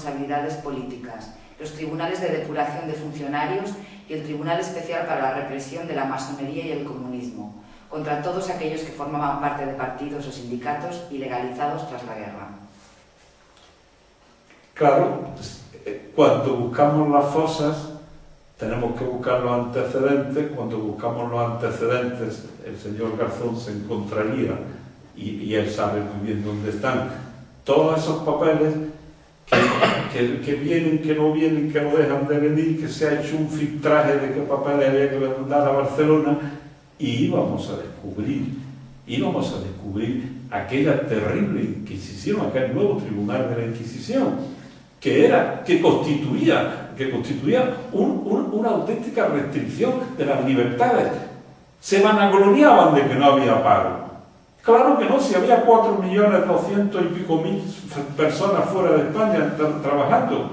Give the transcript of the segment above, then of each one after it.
responsabilidades políticas, los tribunales de depuración de funcionarios y el Tribunal Especial para la Represión de la Masonería y el Comunismo, contra todos aquellos que formaban parte de partidos o sindicatos ilegalizados tras la guerra. Claro, cuando buscamos las fosas tenemos que buscar los antecedentes. Cuando buscamos los antecedentes, el señor Garzón se encontraría, y él sabe muy bien dónde están, todos esos papeles que vienen, que no vienen, que no dejan de venir, que se ha hecho un filtraje de qué papeles había que mandar a Barcelona, y íbamos a descubrir aquella terrible Inquisición, aquel nuevo tribunal de la Inquisición, que constituía una auténtica restricción de las libertades. Se vanagloriaban de que no había paro. Claro que no, si había 4.200.000 y pico personas fuera de España trabajando.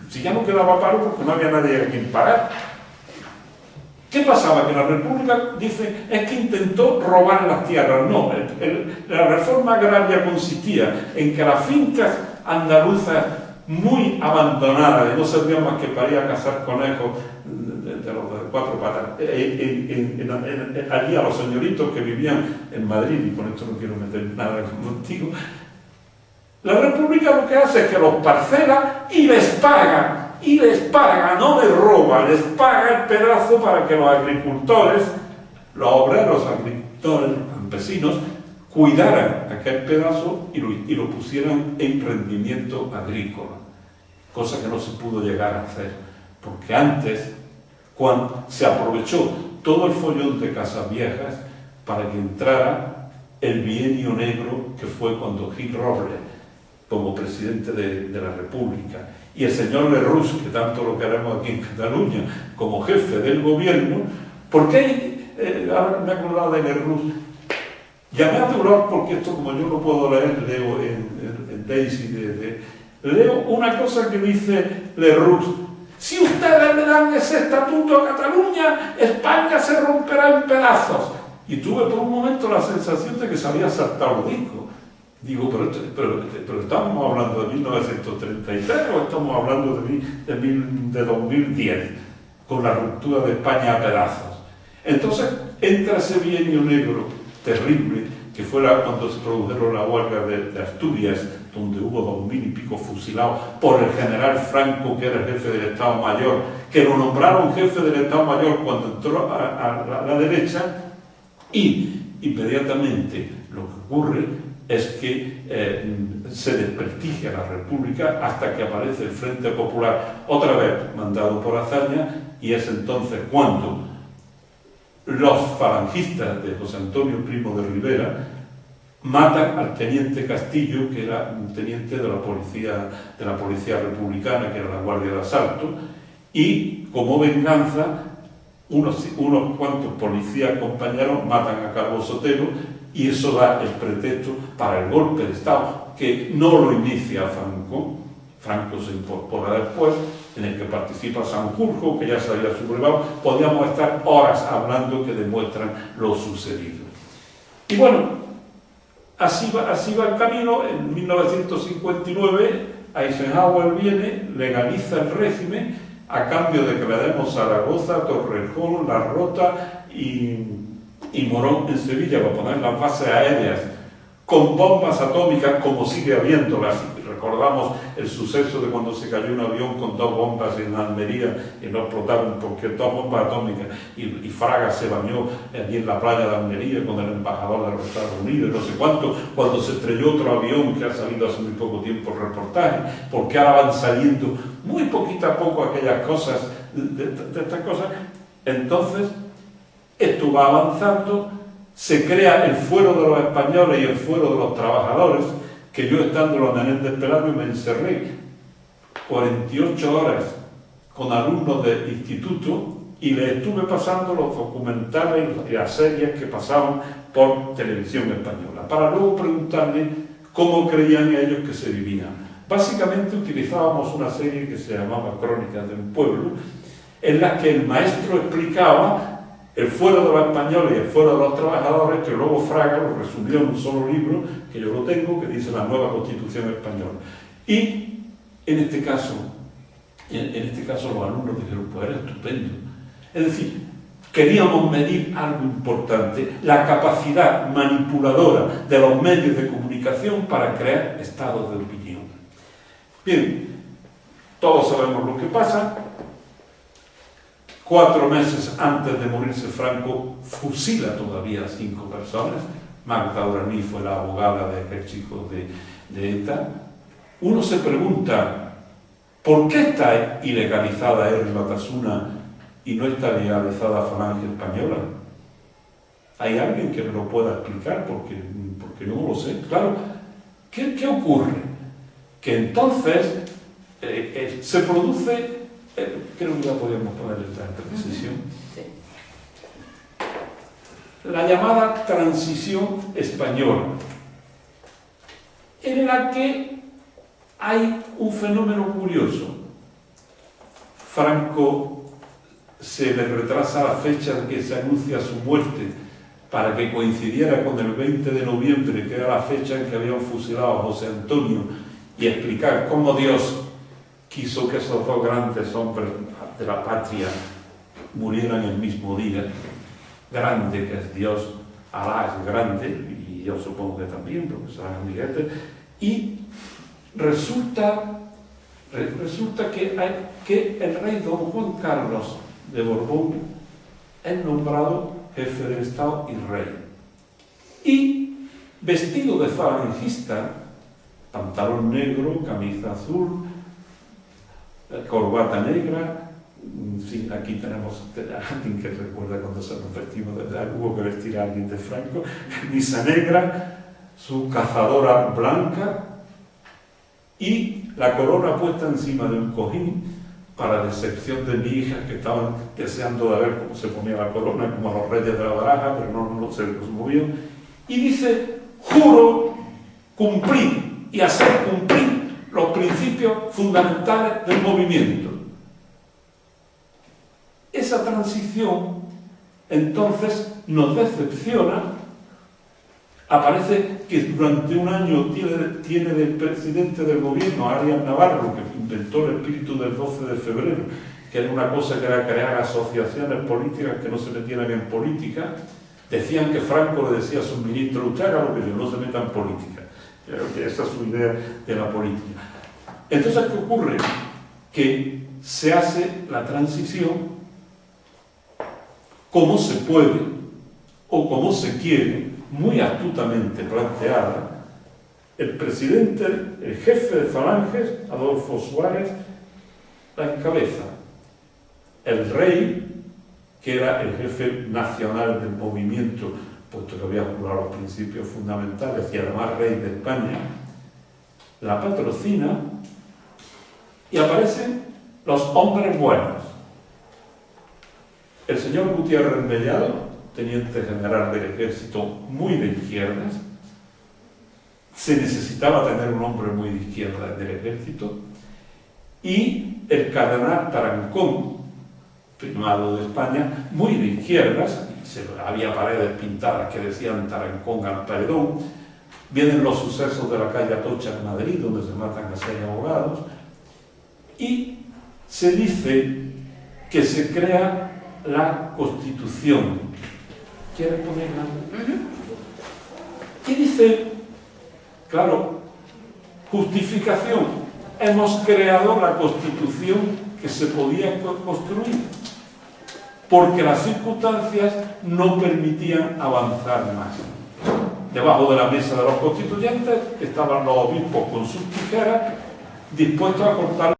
Si ya no quedaba paro porque no había nadie a quien pagar. ¿Qué pasaba? Que la República, dice, es que intentó robar las tierras. No, la reforma agraria consistía en que las fincas andaluzas muy abandonadas, y no servían más que para ir a cazar conejos de los de cuatro patas, allí a los señoritos que vivían en Madrid, y con esto no quiero meter nada contigo. La República lo que hace es que los parcela y les paga, no les roba, les paga el pedazo para que los agricultores, los obreros agricultores, los campesinos, cuidaran aquel pedazo y lo pusieran en rendimiento agrícola, cosa que no se pudo llegar a hacer, porque antes, cuando se aprovechó todo el follón de Casas Viejas para que entrara el bienio negro, que fue cuando Gil Robles, como presidente de la República, y el señor Lerroux, que tanto lo queremos aquí en Cataluña, como jefe del gobierno. ¿Por qué? Ahora me he acordado de Lerroux. Llamé a Durán porque esto, como yo no puedo leer, leo en Daisy, leo una cosa que dice Lerroux: si ustedes le dan ese estatuto a Cataluña, España se romperá en pedazos. Y tuve por un momento la sensación de que se había saltado el disco. Digo, pero estamos hablando de 1933 o estamos hablando de 2010, con la ruptura de España a pedazos. Entonces entra ese bienio negro terrible, que fue cuando se produjeron las huelgas de Asturias, donde hubo 2.000 y pico fusilados por el general Franco, que era el jefe del Estado Mayor, que lo nombraron jefe del Estado Mayor cuando entró a la derecha, y inmediatamente lo que ocurre es que se desprestigia la República hasta que aparece el Frente Popular, otra vez mandado por Azaña, y es entonces cuando los falangistas de José Antonio Primo de Rivera matan al teniente Castillo, que era un teniente de la policía republicana, que era la Guardia de Asalto, y como venganza unos cuantos policías compañeros matan a Calvo Sotelo, y eso da el pretexto para el golpe de Estado, que no lo inicia Franco. Franco se incorpora después, en el que participa Sanjurjo, que ya se había sublevado. Podríamos estar horas hablando que demuestran lo sucedido. Y bueno, así va el camino. En 1959 Eisenhower viene, legaliza el régimen a cambio de que le demos Zaragoza, Torrejón, La Rota y Morón en Sevilla, para poner las bases aéreas con bombas atómicas, como sigue habiéndolas. Recordamos el suceso de cuando se cayó un avión con 2 bombas en Almería y no explotaron porque 2 bombas atómicas, y Fraga se bañó allí en la playa de Almería con el embajador de los Estados Unidos, no sé cuánto, cuando se estrelló otro avión que ha salido hace muy poco tiempo el reportaje, porque ahora van saliendo muy poquito a poco aquellas cosas, de estas cosas. Entonces esto va avanzando, se crea el Fuero de los Españoles y el Fuero de los Trabajadores, que yo, estando en la Menéndez Pelayo, me encerré 48 horas con alumnos del instituto y les estuve pasando los documentales y las series que pasaban por Televisión Española, para luego preguntarles cómo creían ellos que se vivía. Básicamente utilizábamos una serie que se llamaba Crónicas de un Pueblo, en la que el maestro explicaba el Fuero de los Españoles y el Fuero de los Trabajadores, que luego Fraga lo resumió en un solo libro, que yo lo tengo, que dice La Nueva Constitución Española. Y En este caso los alumnos dijeron, pues era estupendo. Es decir, queríamos medir algo importante, la capacidad manipuladora de los medios de comunicación para crear estados de opinión. Bien, todos sabemos lo que pasa. 4 meses antes de morirse Franco, fusila todavía a 5 personas. Magda Urani fue la abogada de aquel chico de ETA. Uno se pregunta, ¿por qué está ilegalizada Herri Batasuna y no está legalizada Falange Española? ¿Hay alguien que me lo pueda explicar? Porque yo no lo sé. Claro, ¿qué ocurre? Que entonces se produce... creo que ya podemos poner esta precisión. Sí. La llamada transición española, en la que hay un fenómeno curioso. Franco se le retrasa la fecha en que se anuncia su muerte para que coincidiera con el 20 de noviembre, que era la fecha en que habían fusilado a José Antonio, y explicar cómo Dios quiso que esos dos grandes hombres de la patria murieran el mismo día. Grande que es Dios, Alá es grande, y yo supongo que también, porque son amiguetes, y resulta que el rey don Juan Carlos de Borbón es nombrado jefe del Estado y rey. Y vestido de falangista, pantalón negro, camisa azul, corbata negra. Sí, aquí tenemos a alguien que recuerda cuando se nos vestimos, hubo que vestir a alguien de Franco, camisa negra, su cazadora blanca y la corona puesta encima de un cojín, para decepción de mi hija, que estaban deseando de ver cómo se ponía la corona, como a los reyes de la baraja, pero no se los movió, y dice, juro cumplir y hacer cumplir los principios fundamentales del movimiento. Esa transición, entonces, nos decepciona. Aparece que durante un año tiene del presidente del gobierno a Arias Navarro, que inventó el espíritu del 12 de febrero, que era una cosa que era crear asociaciones políticas que no se metieran en política. Decían que Franco le decía a su ministro, usted haga lo que no se meta en política. Esa es su idea de la política. Entonces, ¿qué ocurre? Que se hace la transición como se puede o como se quiere, muy astutamente planteada. El presidente, el jefe de Falanges, Adolfo Suárez, la encabeza. El rey, que era el jefe nacional del movimiento, puesto que había jurado los principios fundamentales y además rey de España, la patrocina, y aparecen los hombres buenos. El señor Gutiérrez Mellado, teniente general del ejército, muy de izquierdas. Se necesitaba tener un hombre muy de izquierda del ejército. Y el cardenal Tarancón, primado de España, muy de izquierdas. Había paredes pintadas que decían Tarancón al paredón. Vienen los sucesos de la calle Atocha en Madrid, donde se matan a 6 abogados. Y se dice que se crea la Constitución. ¿Quiere ponerla? Y dice, claro, justificación. Hemos creado la Constitución que se podía construir, porque las circunstancias no permitían avanzar más. Debajo de la mesa de los constituyentes estaban los obispos con sus tijeras, dispuestos a cortar